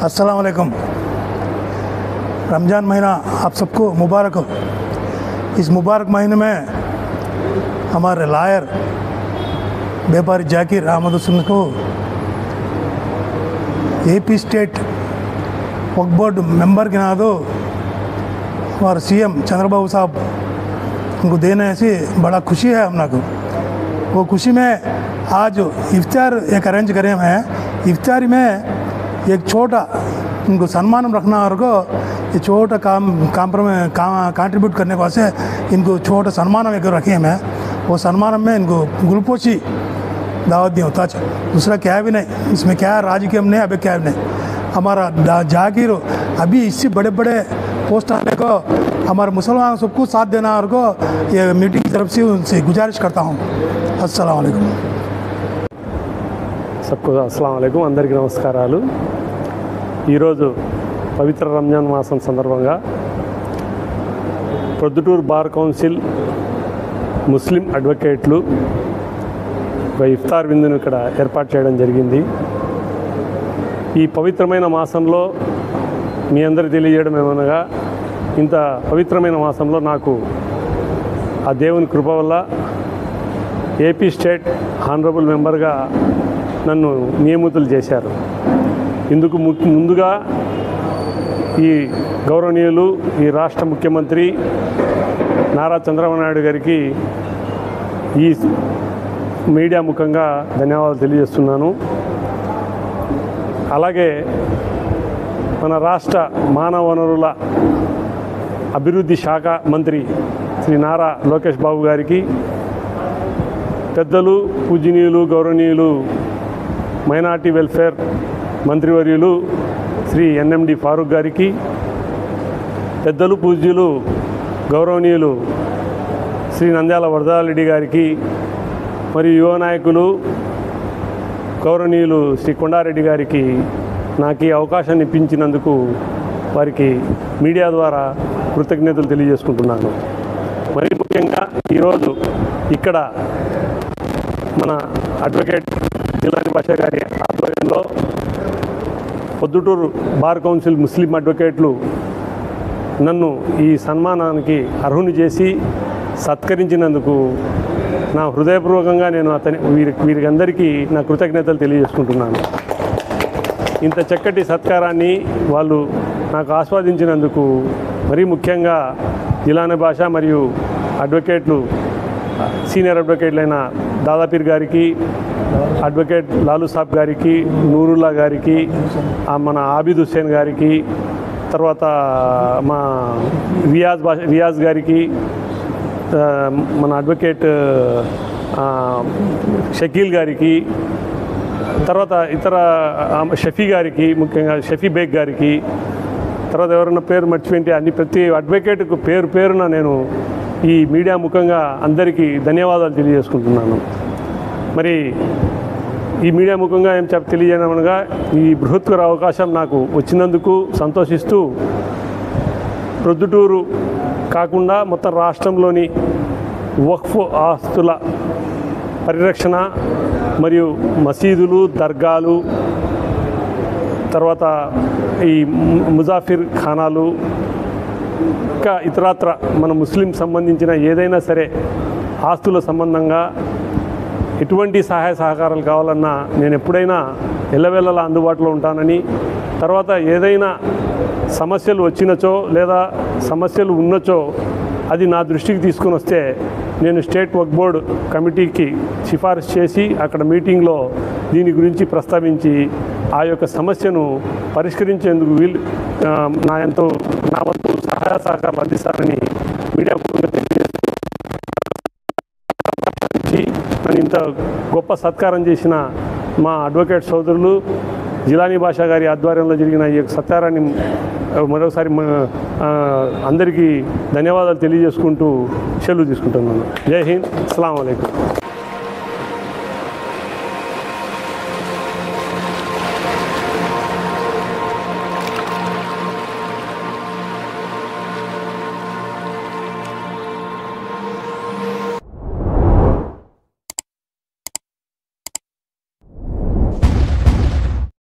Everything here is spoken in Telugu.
अस्सलाम वालेकुम। रमज़ान महीना आप सबको मुबारक हो। इस मुबारक महीने में हमारे लायर व्यापारी जाकिर अहमद हुसैन को एपी स्टेट वक्फ बोर्ड मेंबर के नादो और सीएम चंद्रबाबू साहब उनको देने से बड़ा खुशी है हम को। वो खुशी में आज इफ्तार एक अरेंज करे हैं। इफ्तारी में एक छोटा इनको सम्मान रखना और को ये छोटा कंट्रीब्यूट करने को से इनको छोटा सम्मान एक रखे हैं। वो सम्मान में इनको गुलपोशी दावत दिया होता है। दूसरा क्या भी नहीं, इसमें क्या राजकीय नहीं, अभी क्या भी नहीं। हमारा जाकिर अभी इससे बड़े बड़े पोस्ट आने को हमारे मुसलमान सबको साथ देना और को ये मीटिंग की तरफ से उनसे गुजारिश करता हूँ। अस्सलाम वालेकुम। सबको अस्सलाम वालेकुम। అందరికీ నమస్కారాలు। ఈరోజు పవిత్ర రంజాన్ మాసం సందర్భంగా ప్రొద్దుటూరు బార్ కౌన్సిల్ ముస్లిం అడ్వకేట్లు ఒక ఇఫ్తార్ విందును ఇక్కడ ఏర్పాటు చేయడం జరిగింది। ఈ పవిత్రమైన మాసంలో మీ అందరికీ తెలియజేయడం ఏమనగా ఇంత పవిత్రమైన మాసంలో నాకు ఆ దేవుని కృప వల్ల ఏపీ స్టేట్ హానరబుల్ మెంబర్గా నన్ను నియమితులు చేశారు। ఇందుకు ముందుగా ఈ గౌరవనీయులు ఈ రాష్ట్ర ముఖ్యమంత్రి నారా చంద్రబాబు నాయుడు గారికి ఈ మీడియా ముఖంగా ధన్యవాదాలు తెలియజేస్తున్నాను। అలాగే మన రాష్ట్ర మానవ వనరుల అభివృద్ధి శాఖ మంత్రి శ్రీ నారా లోకేష్ బాబు గారికి, పెద్దలు పూజనీయులు గౌరవనీయులు మైనార్టీ వెల్ఫేర్ మంత్రివర్యులు శ్రీ ఎన్ఎండి ఫారూక్ గారికి, పెద్దలు పూజ్యులు గౌరవనీయులు శ్రీ నంద్యాల వరదారెడ్డి గారికి, మరియు యువ నాయకులు గౌరవనీయులు శ్రీ కొండారెడ్డి గారికి నాకు ఈ అవకాశాన్ని ఇప్పించినందుకు వారికి మీడియా ద్వారా కృతజ్ఞతలు తెలియజేసుకుంటున్నాను। మరి ముఖ్యంగా ఈరోజు ఇక్కడ మన అడ్వకేట్ జిలాని భాషా గారి ఆధ్వర్యంలో పొద్దుటూరు బార్ కౌన్సిల్ ముస్లిం అడ్వకేట్లు నన్ను ఈ సన్మానానికి అర్హుని చేసి సత్కరించినందుకు నా హృదయపూర్వకంగా నేను వీరికందరికీ నా కృతజ్ఞతలు తెలియజేసుకుంటున్నాను। ఇంత చక్కటి సత్కారాన్ని వాళ్ళు నాకు ఆస్వాదించినందుకు మరీ ముఖ్యంగా జిలాని భాష మరియు అడ్వకేట్లు సీనియర్ అడ్వకేట్లైన దాదాపీర్ గారికి, అడ్వకేట్ లాలు సాబ్ గారికి, నూరుల్లా గారికి, మన ఆబిద్ హుస్సేన్ గారికి, తర్వాత మా రియాజ్ గారికి, మన అడ్వకేట్ షకీల్ గారికి, తర్వాత ఇతర షఫీ గారికి, ముఖ్యంగా షఫీ బేగ్ గారికి, తర్వాత ఎవరైనా పేరు మర్చిపోయింటే అన్ని ప్రతి అడ్వకేట్కు పేరు పేరున నేను ఈ మీడియా ముఖంగా అందరికీ ధన్యవాదాలు తెలియజేసుకుంటున్నాను। మరి ఈ మీడియా ముఖంగా ఏం తెలియజేయనగా ఈ బృహత్కర అవకాశం నాకు వచ్చినందుకు సంతోషిస్తూ, ప్రొద్దుటూరు కాకుండా మొత్తం రాష్ట్రంలోని వక్ఫ్ ఆస్తుల పరిరక్షణ మరియు మసీదులు, దర్గాలు, తర్వాత ఈ ముజాఫిర్ ఖానాలు, ఇంకా ఇతరత్ర మన ముస్లిం సంబంధించిన ఏదైనా సరే ఆస్తుల సంబంధంగా ఎటువంటి సహాయ సహకారాలు కావాలన్నా నేను ఎప్పుడైనా ఎల్లవేళలా అందుబాటులో ఉంటానని, తర్వాత ఏదైనా సమస్యలు వచ్చినచో లేదా సమస్యలు ఉన్నచో అది నా దృష్టికి తీసుకొని వస్తే నేను స్టేట్ వక్ఫ్ బోర్డు కమిటీకి సిఫారసు చేసి అక్కడ మీటింగ్లో దీని గురించి ప్రస్తావించి ఆ యొక్క సమస్యను పరిష్కరించేందుకు నా వంతు సహాయ సహకారాలు అందిస్తానని మీడియా ఇంత గొప్ప సత్కారం చేసిన మా అడ్వకేట్ సోదరులు జిలానీ భాషా గారి ఆధ్వర్యంలో జరిగిన ఈ సత్కారాన్ని మరోసారి అందరికీ ధన్యవాదాలు తెలియజేసుకుంటూ సెలవు తీసుకుంటున్నాను। జై హింద్, అస్సలాము అలైకుం।